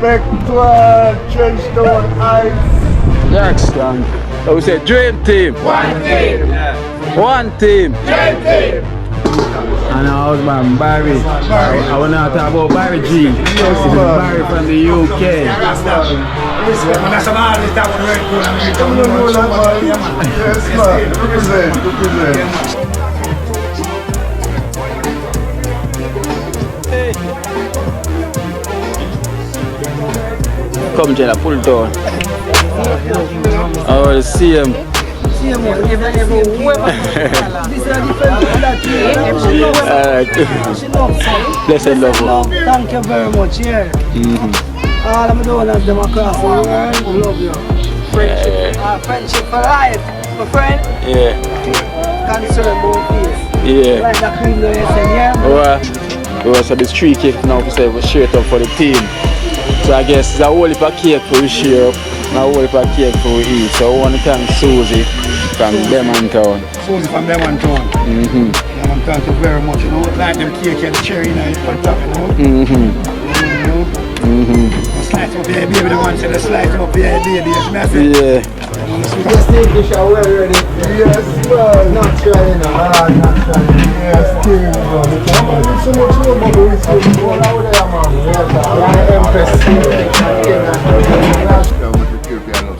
Respect to Trenchtown Heights. Jackson. I would say dream team. One team. One team. Dream team. And our husband Barry. I want to talk about Barry G. This is Barry from the UK. Yes, man. Represent. Come Jenna, pull it down. I want to see him. Blessed love. Thank you very much, yeah. All I'm doing is them across the world. Love you. Friendship for life, my friend. Yeah. Concern both peace. Yeah. Like the Queen said, yeah. Well, so this 3 cake now we say we share it up for the team. So I guess it's a whole heap of cake for we share up and a whole heap of cake for we eat. So I want to thank Susie from Demontown. Susie from Demontown. Thank you very much, you know. Like them cake and the cherry in it on top, you know. Slice up your baby, the one said slice up your baby, yeah. Yes, English are well ready. Yes, man. Natural, you know. Natural. Yes, team, man. There's so much more about the whiskey. All out there, man. Yes, Empress.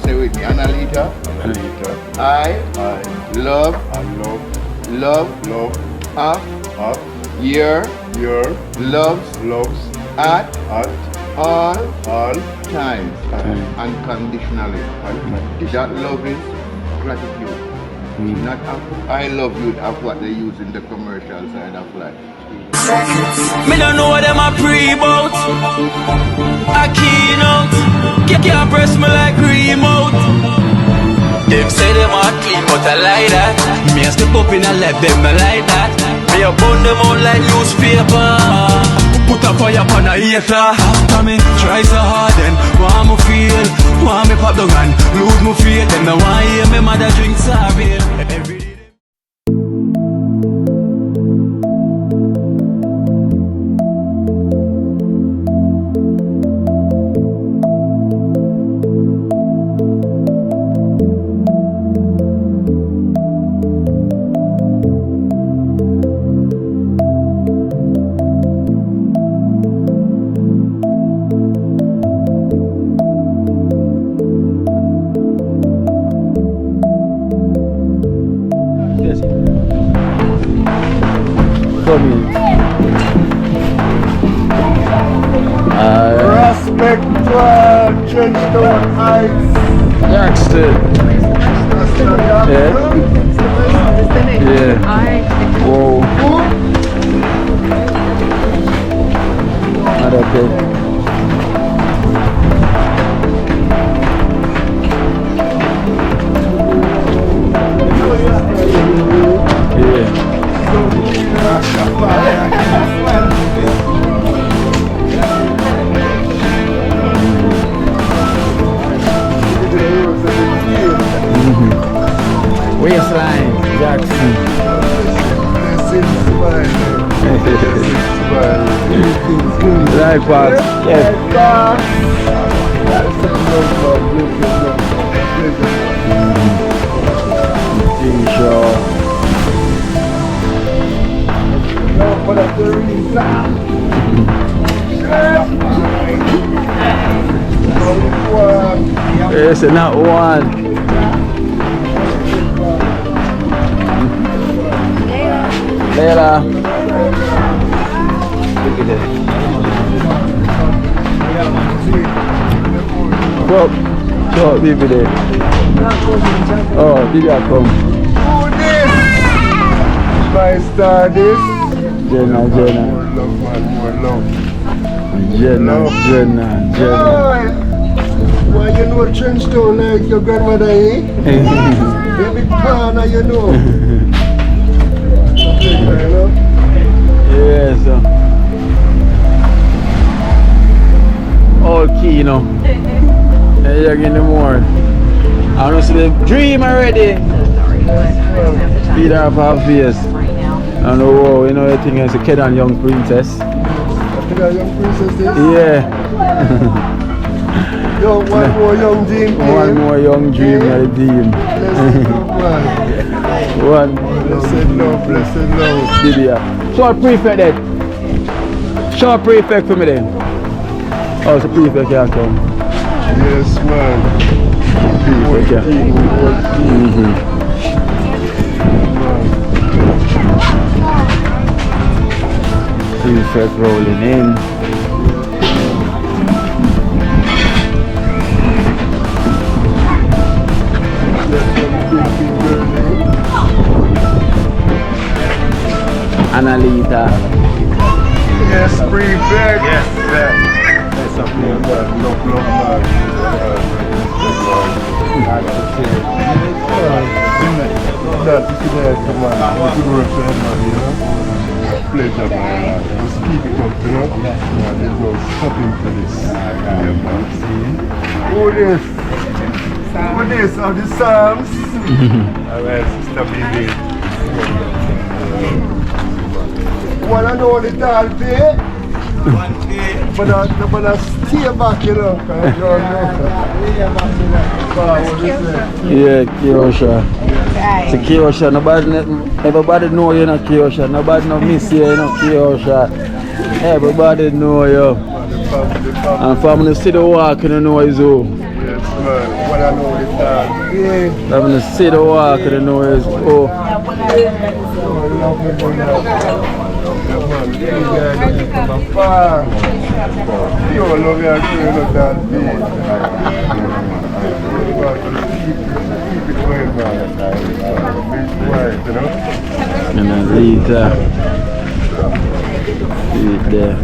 Say with me, ANNALETA. I love your loves at all times unconditionally. That love is gratitude. Not I love you of what they use in the commercial side of life. Me don't know what them a pre-bout. A Kino can't press me like remote. Them say them a clean but I like that. Me a step up in a left them I like that. Me a burn them out like newspaper. Put a fire upon a hater. After me try so hard then want me feel, want me pop down and lose me faith. Them no want hear me mother drink sorry. Every day. Respect to Trenchtown Heights. Jackson. Yeah. Whoa. Not okay. Waistline, Jackson. Life pass. Yes. Yes, not one. Layla. Look at this. Come. Show Bibi there. Oh, Bibi come. Who this? My star this. Jenna. More love, man, more love. Jenna. Why you know Trenchtown like your grandmother, eh? Baby corner, you know. Yes. All Kino. You're in the morning. I don't see the dream already. Feed her off her face. I know, you know, the thing is a kid and young princess. A kid and young princess, this? Yeah. Yo, one more young dream. One more young dream, my team. Blessed love, man. One more Blessed love, blessed love. video. Short prefect then. Short prefect for me then. Oh, it's a prefect here come. Yes, man. Prefect here. Prefect rolling in. ANNALETA. Yes, prefect. Yes, sir. Yes, I'm here, man. Love, man. That's it, man. Good work for them, man, you know. Pleasure, man. Just keep it up, you know. Man, there's no stopping for this. Yeah, man. See? Who this? Who this? Of the Psalms? Alright, Sister Baby. Wanna know the tall pay? But I stay back, you know, because I don't know. Yeah, Kiosha. It's a Kiosha. Everybody know you know Kiosha. Nobody know miss you, you know Kiosha. Everybody know you. And from the city walk, you know is who. Yes, man. Wanna know the tall pay? From the city walk, you know is who. You guys come afar. You all love you and you know that beat. Keep it going, man. Be quiet, you know. ANNALETA. See it there.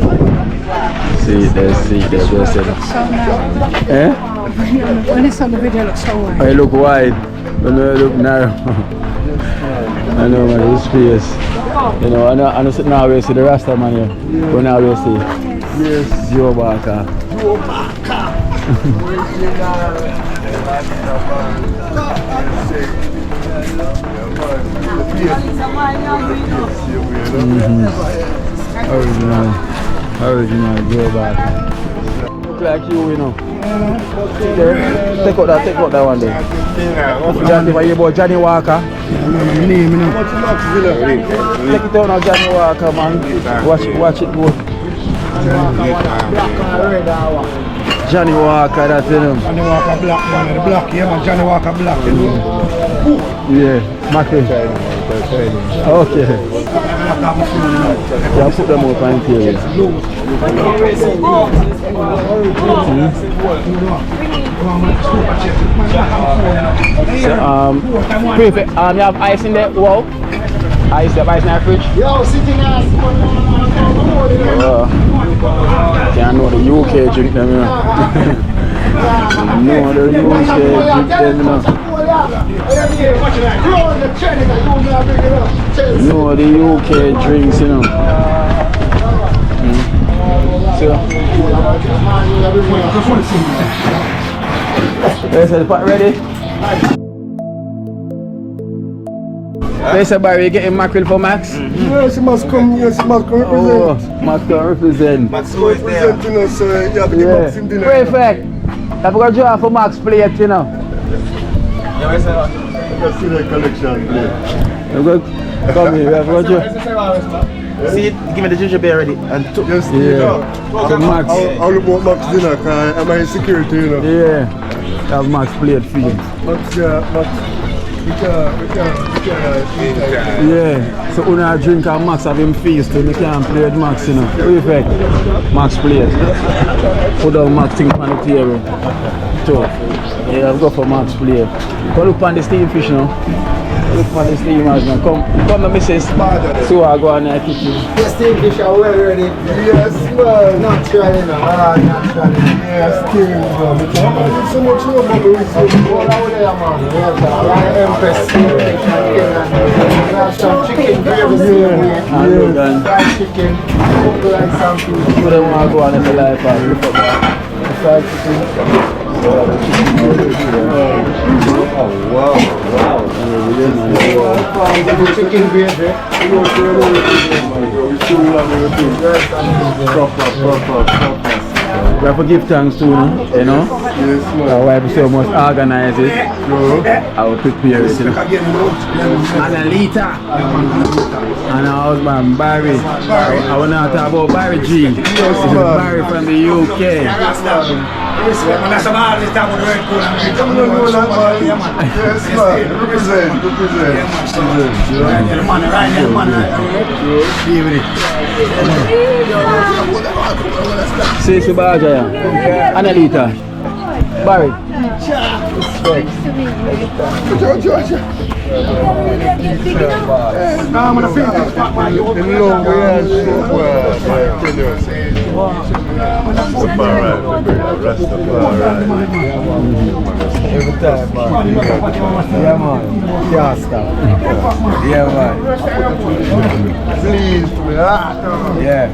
See it there, see it there. Just say that. Eh? When it's on the video, it looks so wide. I look wide, but no, I look narrow. I know, man, this face. You know, I know sitting now we see the Rasta man here. But now we see. Yes. Joe Barker. Joe Barker. Original Joe Barker. Look like you know. Take out that one there. Johnny, what you about Johnny Walker? Take it out now, Johnny Walker, man. Watch it go. Johnny Walker, that's him. Johnny Walker black, man. The black, yeah, man. Johnny Walker black, you know. Yeah, Macklin. Okay. Yeah, put them up and here. So, prefect, you have ice in the wall? Ice, you have ice in the fridge? Yo, sitting ass. Can't know the UK drink them, you know. No, the UK drink them, you know. No, the UK drinks, you know. Is the pot ready? They said, Barry, you getting mackerel for Max? Yes, he must come represent. Oh, Max can represent. Max representing us, you have to give Max him dinner. Perfect. I've got to draw for Max plate, you know. Let's see the collection plate. Come here, we have got you. See, give me the ginger beer already. And Yes, Yeah. So Max. I'll look about Max dinner, because I'm in security, you know. Yeah. Have Max plate for you. Max, Max. We can. Yeah. So when I drink and Max have him feast, we can't play with Max, you know. Perfect. Max plate. Put down Max thing on the table. So, yeah, I'll go for Max plate. Go look on the steam fish now. Look for the steamers now. Come the missus. So I go on there kitchen. The steam fish are well ready. Yes, man. Not trying now. Not trying. Yes, steam, man. So much more bubble with you. All out there, man. Yes, Empress. We have some chicken gravy here. Fried chicken. Like something. So they want to go on in the life. Look at that. Fried chicken. Oh, wow. Chicken gravy. Proper. we have to give thanks to you, you know. Yes, man. Our wife so much organize it. I will prepare it, you know. ANNALETA and our husband Barry. I want to talk about Barry G. This is Barry from the UK. Yes, man. Represent. Say Subaja, ANNALETA, Barry. Every time, man. Yeah, man. Can't stop. Yeah, man. Please, man. Yeah.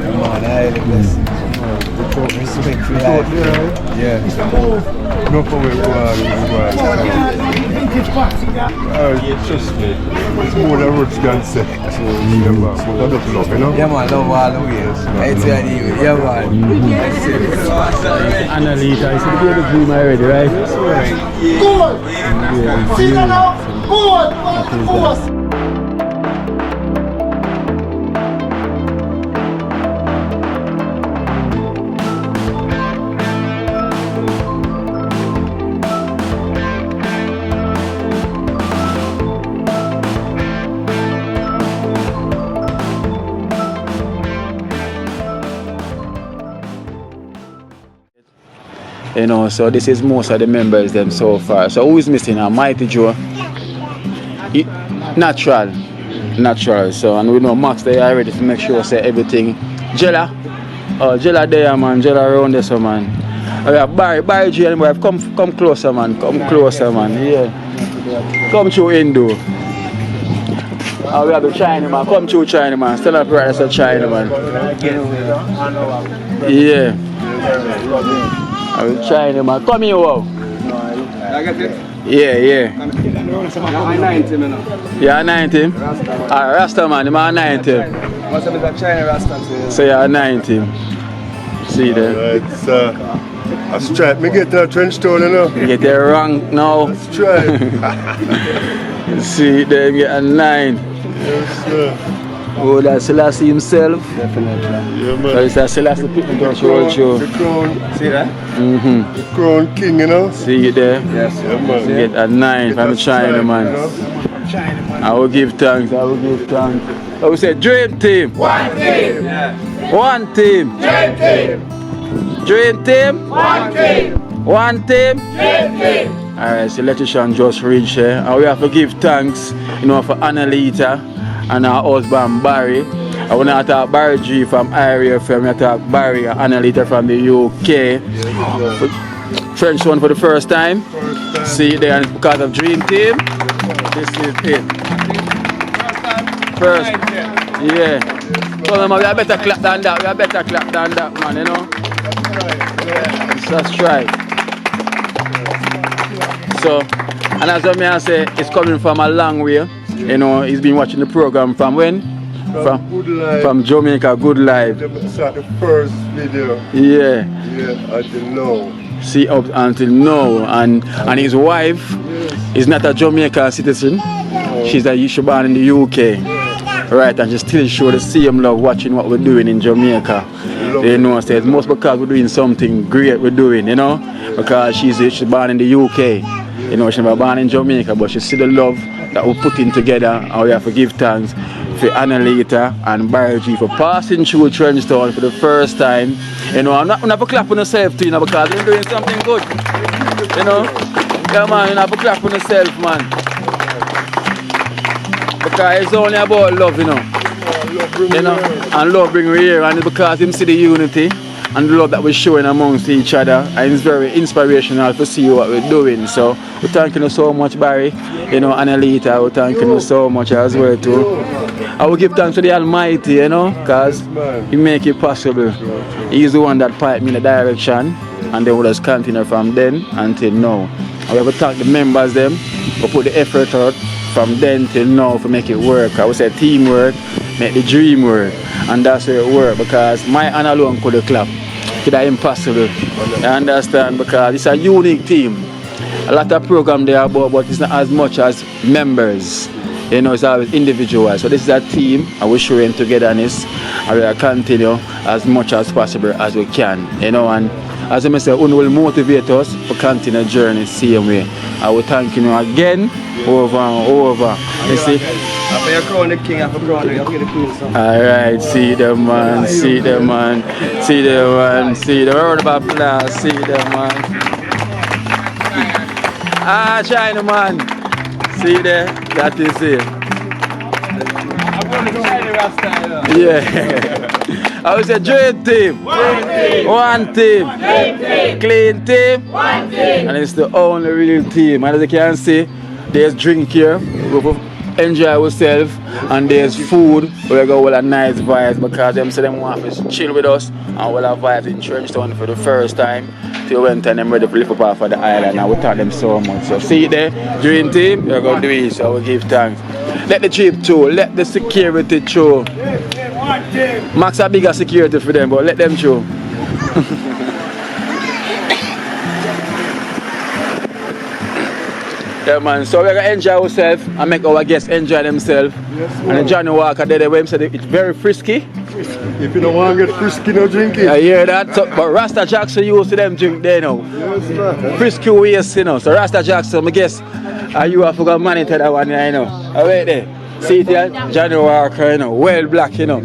Come on, I like this. Respect for life. Yeah. No for we go trust me. It's more than roots can say. So, yeah, man. But that's love, you know? Yeah, man. Love all the ways. Yeah, man. ANNALETA, you see the baby dream already, right? Good! See that now? Good! You know, so this is most of the members them so far. So who is missing? Mighty Joe. Natural. So and we know Max they are ready to make sure say everything. Jella. Oh, Jella there, man. Jella around there, so man. Oh, yeah, Barry G and wife, come closer, man. Come closer, man. Yeah. Come through Indo. Oh, we have the China man. Come through China man. Stand up right as a China man. Yeah. I'm China man. Come here, wow. Yeah. I'm 90, man. Yeah, 90. Rasta man, I'm 90. Must have been a China Rasta. So you're 90. See there. It's a stripe. Me get that trench town, you know. You get the wrong now. Stripe. See there, you get a 9. Yes, sir. Oh, that's Selassie himself. Definitely. Yeah, man. So it's a Selassie picking the show. The crown. See that? The crown king, you know. See it there? Yes. Yeah, man. You get a 9 from China, man. I will give thanks. I will say dream team. One team. Yeah. One team. Dream team. Dream team. One team. One team. Dream team. Alright, so electrician just reached here. And we have to give thanks, you know, for ANNALETA and our husband Barry. I want to talk Barry G from Area FM. I talk Barry and ANNALETA from the UK. French one for the first time. See it there, and it's because of Dream Team. This is it. First. Yeah. So man, we are better clap than that. Man, you know. That's right. So, and as I say, it's coming from a long way. You know, he's been watching the program from when? From Jamaica, Good Life. The first video. Yeah. Yeah, until now. See up until now, and his wife is not a Jamaican citizen. She's born in the UK, right? And she still show the same love watching what we're doing in Jamaica. You know, so it's most because we're doing something great. We're doing, you know, because she's born in the UK. You know, she's not born in Jamaica, but she see the love that we're putting together, and we have to give thanks for ANNALETA and Barry G for passing through Trenchtown for the first time. You know, I'm not going to clap on yourself too, you know, because you're doing something good. You know? Yeah, man, you have to clap on yourself, man. Because it's only about love, you know. You know, and love bring we here, and it's because him see the unity and the love that we're showing amongst each other, and it's very inspirational to see what we're doing. So we're thanking you so much, Barry. You know, ANNALETA, we're thanking you so much as well too. I will give thanks to the Almighty, you know, because He make it possible. He's the one that piped me in the direction, and then we'll just continue from then until now. I will thank the members them who put the effort out from then till now to make it work. I would say teamwork make the dream work, and that's how it works, because my hand alone could have clapped. make it impossible. You understand? Because it's a unique team. A lot of program there about, but it's not as much as members. You know, it's always individual. So this is a team, and we're showing togetherness, and we'll continue as much as possible as we can. You know, and as I say, Uno will motivate us to continue the journey the same way. I will thank you again, over and over. You see? After you crown the king, after crown the queen. Alright, see them man, see them man, see them man, see them. Round of applause, see them man. Ah, China man. See there? That is it. I'm going to China Rasta. Yeah. I was a dream team. One team. Clean team. One team. And it's the only real team. And as you can see, there's drink here. We enjoy ourselves. And there's food. We got all a nice vibes because them say them want to chill with us. And we'll have vibes in Trenchtown for the first time. So we went and them ready to lift up off of the island. And we thank them so much. So see it there, dream team, you're going to do it. So we give thanks. Let the jeep through, let the security through. Max a bigger security for them, but let them through. Yeah man, so we're gonna enjoy ourselves and make our guests enjoy themselves. Yes, and Johnny Walker there, when said it's very frisky. If you don't want to get frisky, no drinking. I hear that. So, but Rasta Jackson used to them drink there now. Yes, man. Frisky ways, you know. So Rasta Jackson, I guess, you have forgot money to that one, you know. I wait there. See it here? Johnny Walker, you know, well black, you know.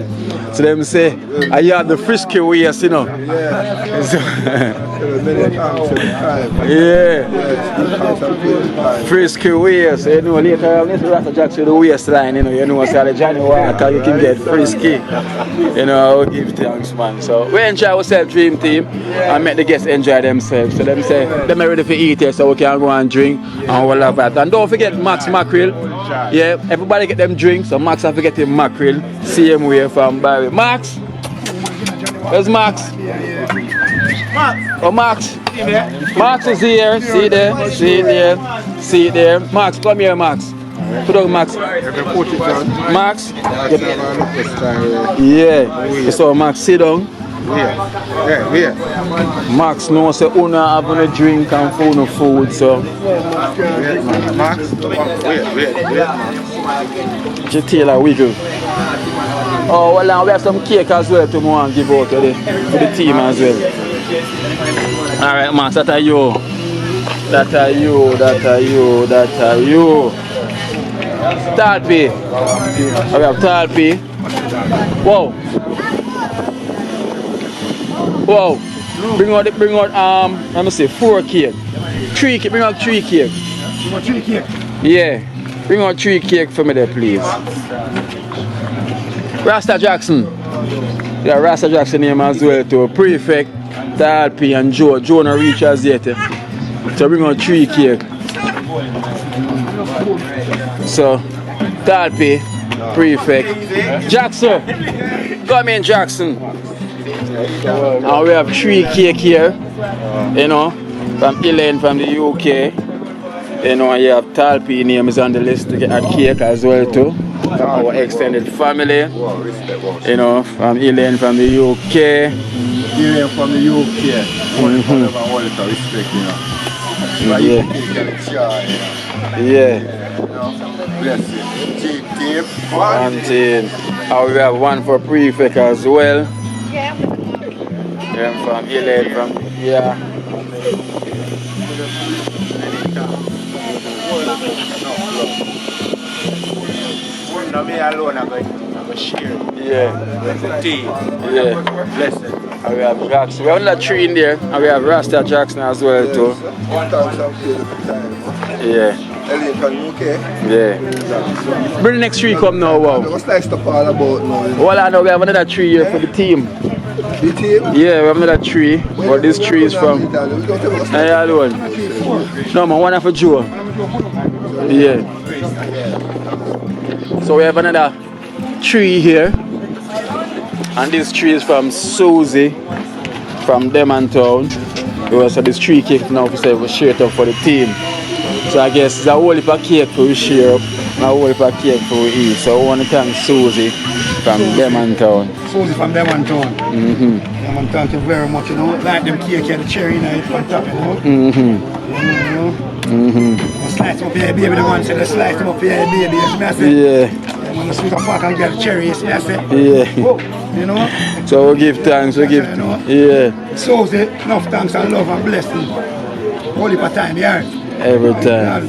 So them say, you have the frisky ways, you know. Yeah. So, Yeah. Frisky ways, you know. Later on, this Rasta Jackson, the waistline, you know. So the Johnny Walker, you can get frisky. You know, I give thanks, man. So we enjoy ourselves, dream team, and make the guests enjoy themselves. So them say, them are ready for eat here, so we can go and drink and we'll have that. And don't forget Max Mackerel. Yeah, everybody get them drinks, so Max have to get him mackerel. Same way from Barry. Max? Where's Max? Oh, Max. Max is here. See there, see there, see there. Max, come here, Max. Put on Max. Max? Yeah. So Max, sit down. Yeah. Max knows that you have a drink and food, so. Max, wait. Your tail a wiggle. Oh, well, now we have some cake as well to go and give out to the team as well. Alright, Max, that are you. That are you. Talpi. We have Talpi. Whoa. Bring out let me see, 4 cake. 3 cake, bring out 3 cake. You want 3 cake? Yeah. Bring out 3 cake for me there, please. Rasta Jackson. Yeah, Rasta Jackson name as well too. Prefect, Talpi and Joe. Joe no reach as yet. So bring out 3 cake. So Talpi, Prefect. Jackson. Come in, Jackson. And we have 3 cake here. You know, from Elaine from the UK. You know, and you have Talpi name is on the list to get a cake as well too. From our extended family. You know, from Elaine from the UK. Elaine from the UK. Respect, you know. Yeah. Bless you. One team. And we have one for Prefect as well. Yeah. From Elaine from Not me alone, I'm going to share. Yeah. Tea. Yeah. Blessed. And we have Jackson. We have another 3 in there. And we have Rasta Jackson as well too. Yeah. Elaine from UK. Yeah. Bring the next 3 come now, wow. What's nice to call about now? Well, I know we have another 3 here for the team. The team? Yeah, we have another 3. But this 3 is from. Hey, alone. No, man, one for Joe. Yeah. So we have another 3 here. And this 3 is from Susie from Demontown. So this 3 cake now we share it up for the team. So I guess it's a whole heap of cake for we share up and a whole heap of cake for we eat. So I want to thank Susie from Demontown. Susie from Demontown. Yeah, man, thank you very much, you know. Like them cake and the cherry knife on top, you know. Slice them up here, baby. The one said they slice them up here, baby. You see me, I say? Yeah. Yeah, man, the sweet fuck and get the cherry, you see me, I say? Yeah. You know? So we give thanks, we give, You know? yeah. So say, enough thanks and love and blessing. Holy for time, yeah. Every time.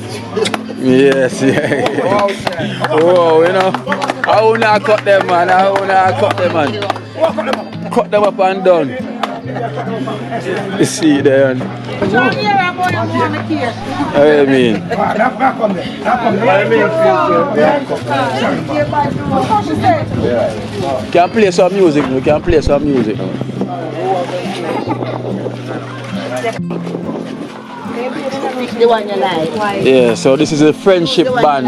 Yes, yeah. Whoa, you know. I will not cut them, man. I will not cut them, man. Cut them up and done. You see there. What do you mean? Can play some music, we can play some music. The one you like. Yeah, so this is a friendship band.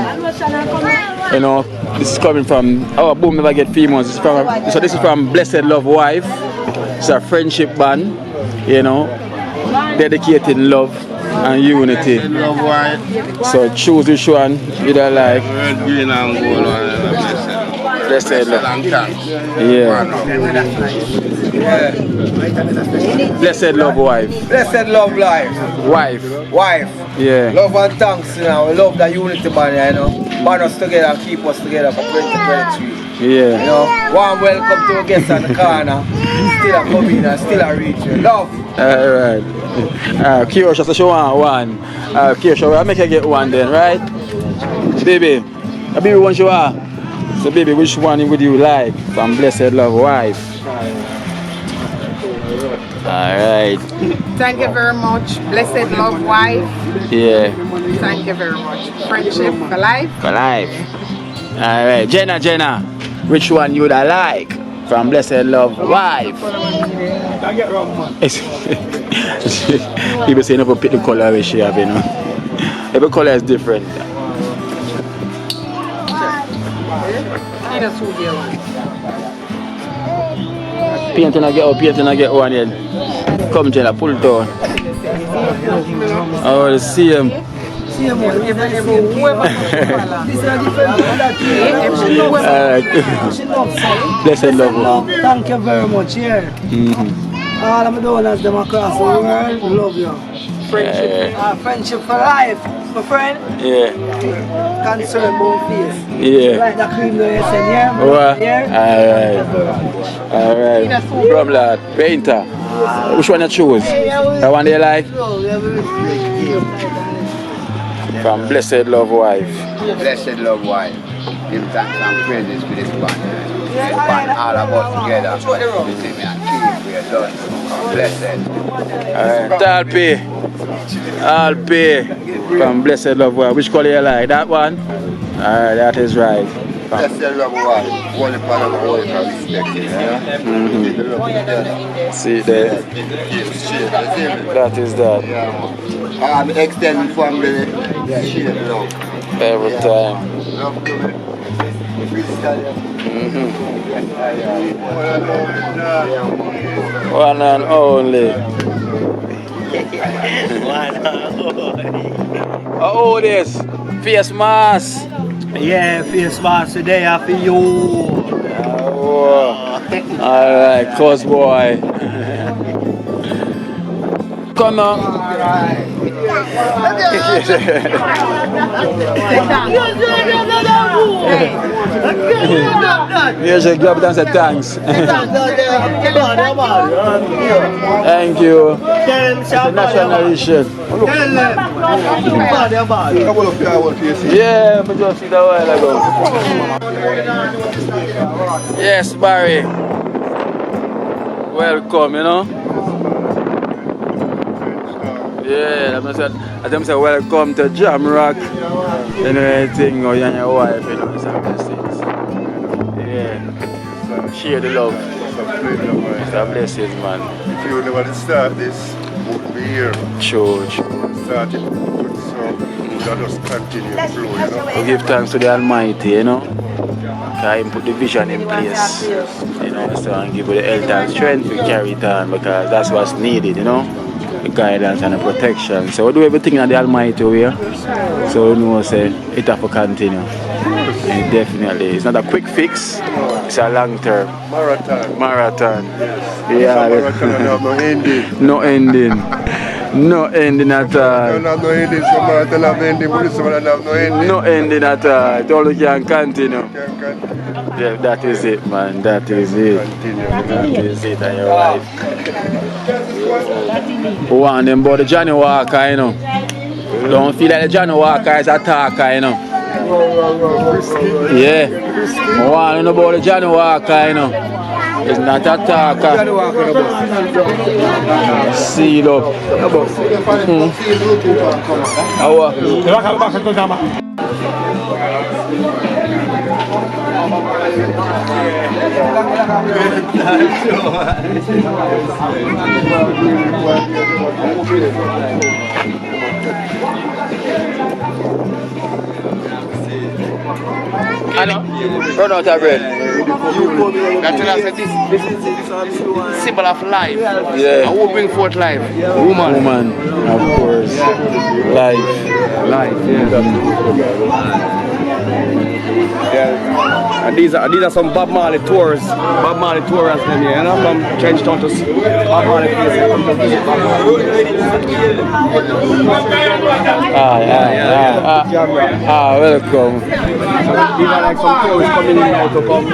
You know, this is coming from our Boom Never Get Females. So this is from Blessed Love Wife. It's a friendship band, you know, dedicating love and unity. So choose which one you don't like. Green and gold one. Blessed Love. Yeah. Blessed Love Wife. Blessed Love Life. Wife. Wife. Yeah. Love and thanks, you know. We love the unity band, you know. Band us together and keep us together for 2023. Yeah. You know, warm welcome to our guests on the corner. Still a coming and still a reach. Love. Alright. Kiosha, so she want one. Kiosha, I'll make her get one then, right? Baby. A baby one she want. So baby, which one would you like from Blessed Love Wife? Alright. Thank you very much. Blessed Love Wife. Yeah. Thank you very much. Friendship for life. For life. Alright. Jenna, which one you would like from Blessed Love Wife? People say never pick the color which she have, you know. Every color is different. Painting I get one yet. Come Jenna, pull it down. Oh, the same. Blessed love. Thank you very much, yeah. All I'm doing is them across the world, love you. Friendship for life, my friend. Yeah. Concern both face. Yeah. Like the cream that you said, yeah? What? Yeah? Alright. From lad, painter. Which one you choose? The one you like? From Blessed Love Wife. Blessed Love Wife. Give thanks and praises for this band. This band all of us together. You see me and keep we are done. Blessed. Alright. Alpe. From Blessed Love Wife. Which color you like? That one? Alright, that is right. Blessed Love Wife. One part of the world for respect. See there. That is that. I'm extending family. Share love. Every time. Love to me. One and only. How old is? Face mask. Yeah, face mask today after you. Alright, cuz boy. Come on. Here's a club dance, thanks. Thank you. It's a national issue. Yeah, but just see that a while ago. Yes, Barry. Welcome, you know. Yeah, I'm saying welcome to Jam Rock. You know, everything, you and your wife, you know, it's a blessings. Yeah. Share the love. It's a blessings, man. If you never start this, won't be here. True. Start it good, so let us continue to flow, you know. We give thanks to the Almighty, you know. Because He put the vision in place. You know, so and give you the health and strength to carry it on because that's what's needed, you know. The guidance and the protection. So we do everything in the Almighty way. So we know say it have to continue. And definitely. It's not a quick fix, It's a long term. Marathon. Yeah. Marathon and have no ending. No ending. No ending at all. Don't have no ending, so marathon have ending, but this one don't have no ending. No ending at all. It only can continue. Yeah, that is it, man. That is it. That is it in your life. Who want them about the Johnny Walker, you know? Don't feel like the Johnny Walker is a talker, you know? Yeah. Who want to know about the Johnny Walker, you know? It's not a talker. Johnny Walker, Seal up. Run out of bread. That's what I said, this is symbol of life. Yeah. Who bring forth life? Woman. Woman, of course. Life. Life, yeah. And these are some Bob Marley tours. Bob Marley tours them here, you know, from Trenchtown to Bob Marley place. Welcome. These are like some tourists coming in now to come.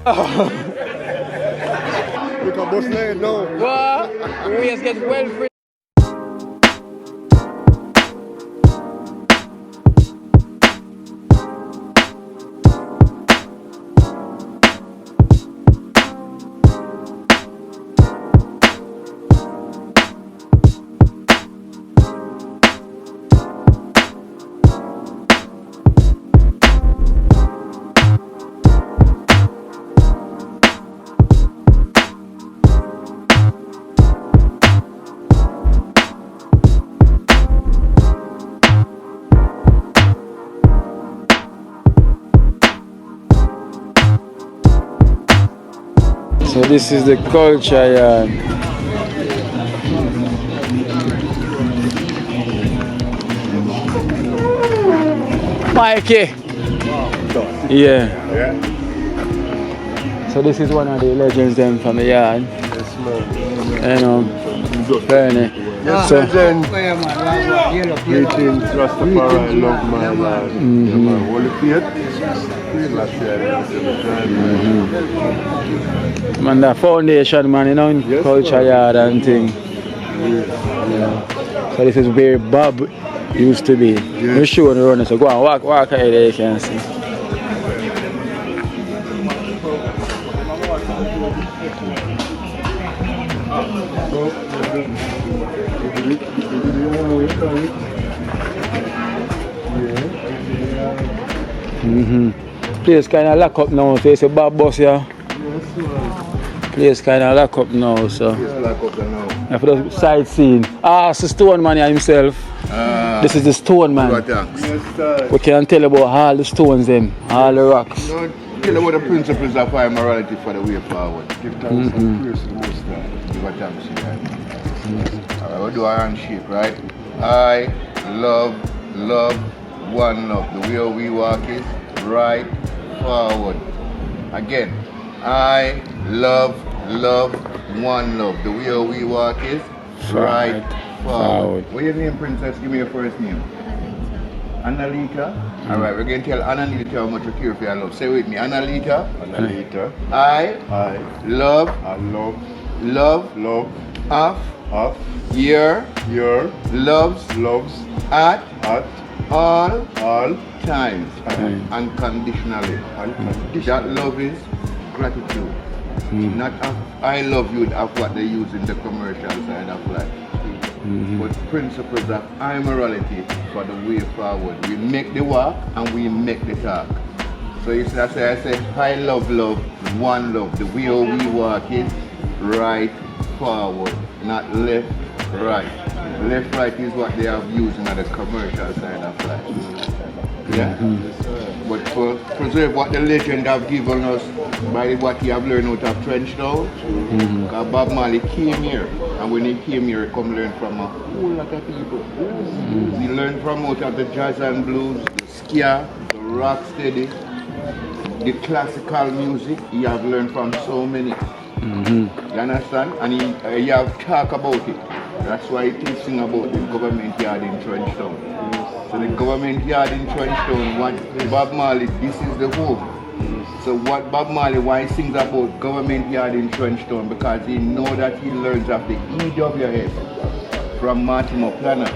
We can bust leg now. What? The race get well free. So this is the culture yard. Mikey! Yeah. So this is one of the legends then from the yard. Yes, man. And Bernie. Yes, So, legend. Greetings, Rastafari, love my lad. Yeah, man. Holy faith. man, the foundation, man, you know, in Yes, culture man. yard and thing. Yeah. So this is where Bob used to be. We're sure the runner, so go and walk ahead there, you can see. Place kind of lock up now, so it's a bad bus here. Place kind of lock up now, so. Yeah, for the sightseeing. Ah, it's the stone man here himself. This is the stone man. We can tell about all the stones them, all the rocks. Tell about the principles of high morality for the way forward. Give thanks and praise to the Most High. Give a thanks to God. Alright, we'll do our handshake, right? I love, one love. The way we walk is right forward. Again, I love, one love. The way we walk is right forward. What's your name, princess? Give me your first name. Annaleta. Alright, we're going to tell Annaleta how much you care for your love. Say with me, Annaleta. I love, of your loves at all times unconditionally. That love is gratitude. Not of I love you of what they use in the commercial side of life. But principles of high morality for the way forward. We make the walk and we make the talk. So you see, I say I love, one love. The way we walk is right forward, not left, right. Left, right is what they have used in the commercial side of life. Yeah? But for preserve what the legend have given us by what he have learned out of Trenchtown, because Bob Marley came here, and when he came here, he come learn from a whole lot of people. He learned from out of the jazz and blues, the ska, the rock steady, the classical music. He have learned from so many. You understand? And he have talk about it. That's why he sing about the government yard in Trenchtown. So the government yard in Trenchtown, what Bob Marley, this is the home. So what Bob Marley, why he sings about government yard in Trenchtown? Because he know that he learns of the EWS from Martin Planner,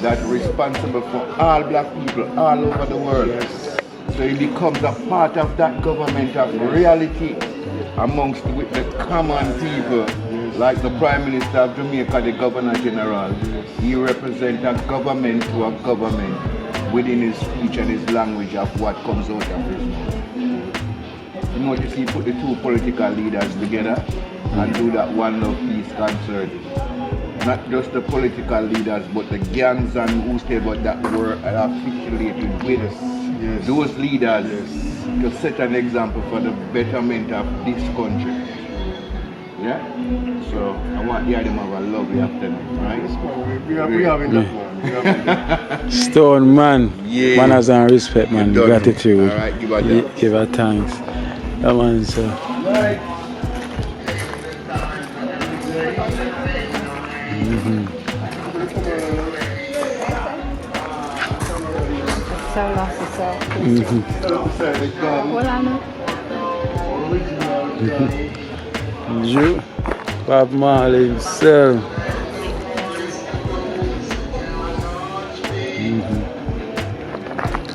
that's responsible for all black people all over the world. So he becomes a part of that government of reality amongst with the common people. Like the Prime Minister of Jamaica, the Governor General, he represents a government to a government within his speech and his language of what comes out of his mouth. You notice he put the two political leaders together and do that one love peace concert. Not just the political leaders, but the gangs and whoever that were affiliated with those leaders to set an example for the betterment of this country. Yeah? So I want the them have a lovely afternoon, right? We have enough, man. Stone man, manners and respect, man, gratitude. Alright, give her thanks. Come on, sir. So lost yourself. Well, I know. Bob Marley himself.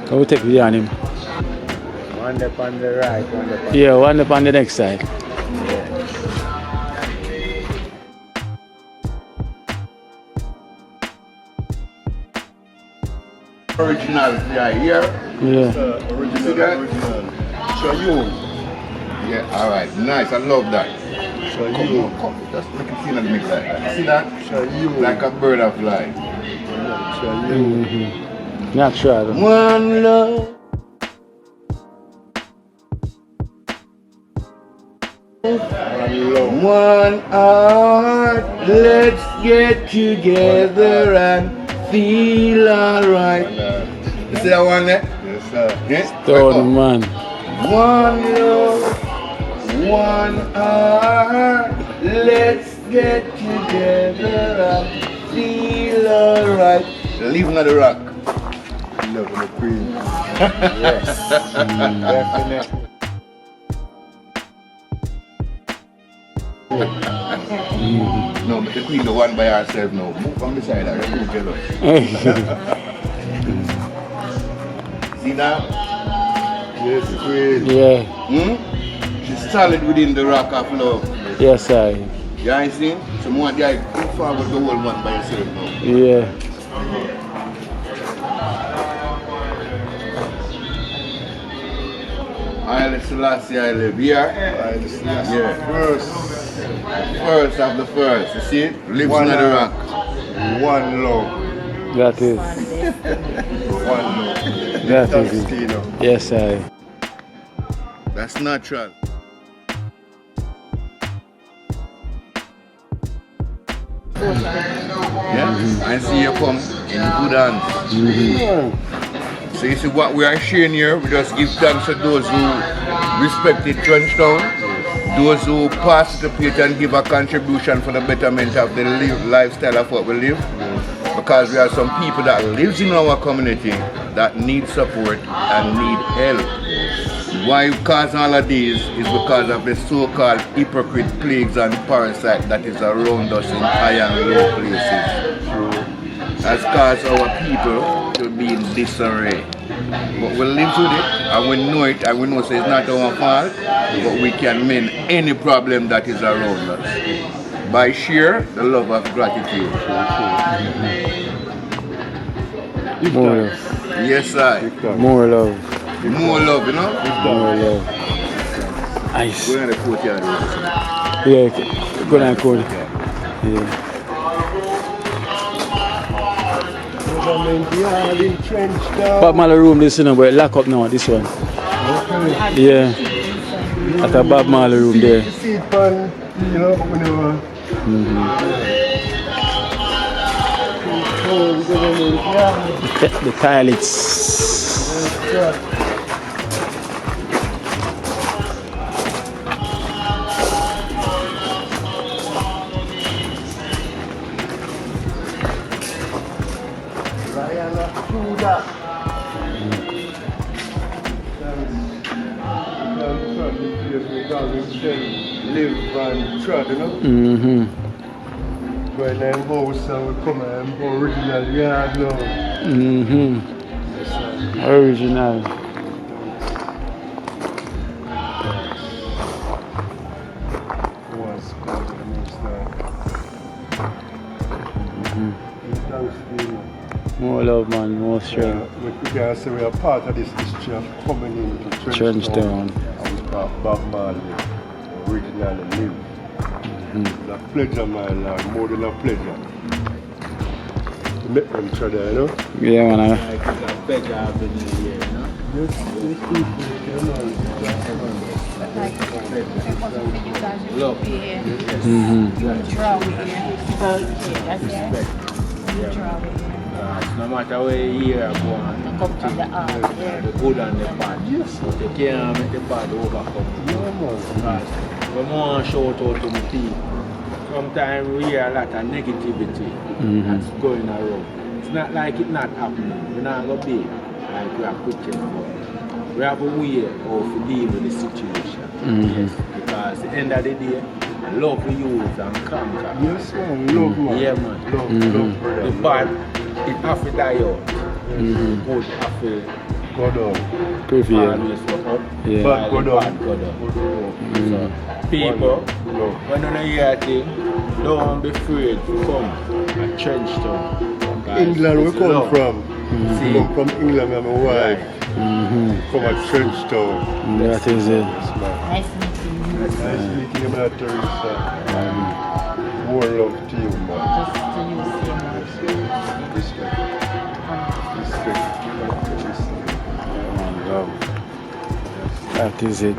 I will take the on him. One up on the right, one up on Yeah, one up on the next side. original yeah, here. Yeah. Original. Show you. Yeah, alright. Nice, I love that. Show you. Come, just make it feel and make that. See that? Show you. Like a bird of light. Show you. Natural. One love. One heart, let's get together and feel alright. You see that one there? Yes, sir. Yeah? Stone man. One love, one heart, let's get together and feel alright. Leave another rock. Love the queen. Yes. Definitely. No, but the queen the one by herself now. Move from the side, I'm too jealous. See now? Yes, the queen. Yeah. She's solid within the rock of love. Yes, I. You ain't seen? So more guy go forward the whole month by yourself now. Yeah. I Selassie I live here. Yeah. First of the first. You see it? Lives on the rock. One love. That is. One love. That is it. Kino. Yes, I. That's natural. Yeah? I see you come in good hands. So you see what we are sharing here, we just give thanks to those who respected Trenchtown, those who participate and give a contribution for the betterment of the lifestyle of what we live. Because we have some people that lives in our community that need support and need help. Why cause all of these is because of the so-called hypocrite plagues and parasite that is around us in high and low places. Has caused our people to be in disarray. But we live with it and we know it and we know so it's not our fault, but we can mend any problem that is around us by sheer the love of gratitude. More love. Yes, sir. More love. More love, you know? More love. Nice. Go in the courtyard. Yeah, go down court. Yeah. Bob Marley room this one, but lock up now, this one. Yeah. At a Bob Marley room there. The toilets. Live and trod, you know? When I'm house and we come and original yard now. Original. Was good the next time. More love, man, more strength. We can say we are part of this history of coming into Trenchtown. And Bob Marley originally lived. It's a pleasure, my lord, more than a pleasure. To make them each other, you know? Yeah, man. It's a pleasure having you here, you know? Yes, love. No matter where you hear going, the good and the bad. Yes. You can't make the bad overcome. We want to shout out to the people. Sometimes we hear a lot of negativity that's going around. It's not like it's not happening. We're not going to be like we are preaching for. We have a way of dealing with the situation. Yes. Because end of the day, love the youth and conquer. Yes, man. Love, man. Yeah, man. Love, brother. The bad, it have to die out. Good have to go down. always go up. Yeah. Bad go down. Go down. So, people, when you hear a thing, don't be afraid to come and trench town. England we come from. See? Come from England and my wife. From a church town. That is it. Nice meeting you. Nice meeting you, man, Teresa. More love to you, man. Just to you, same much. Respect. Love. That is it.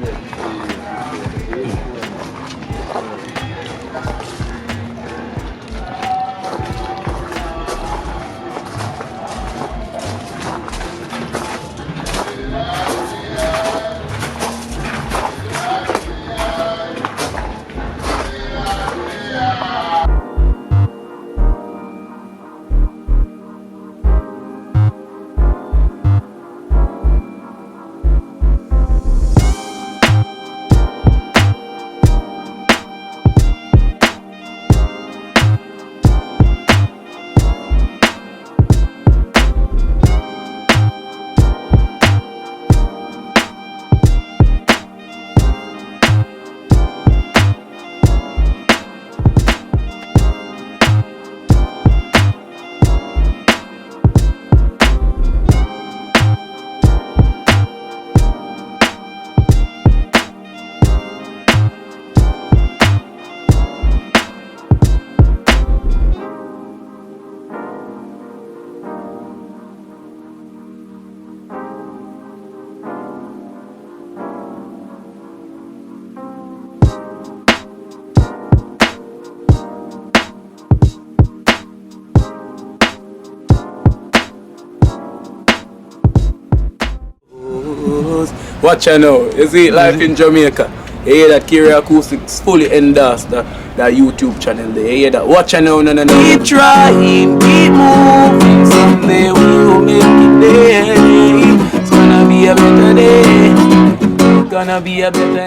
Watch out now. You see life in Jamaica. You hear that Kira Acoustics fully endorsed that YouTube channel there. You hear that? Watch out now, no. Keep trying, keep moving. Someday we will make it there. It's gonna be a better day. It's gonna be a better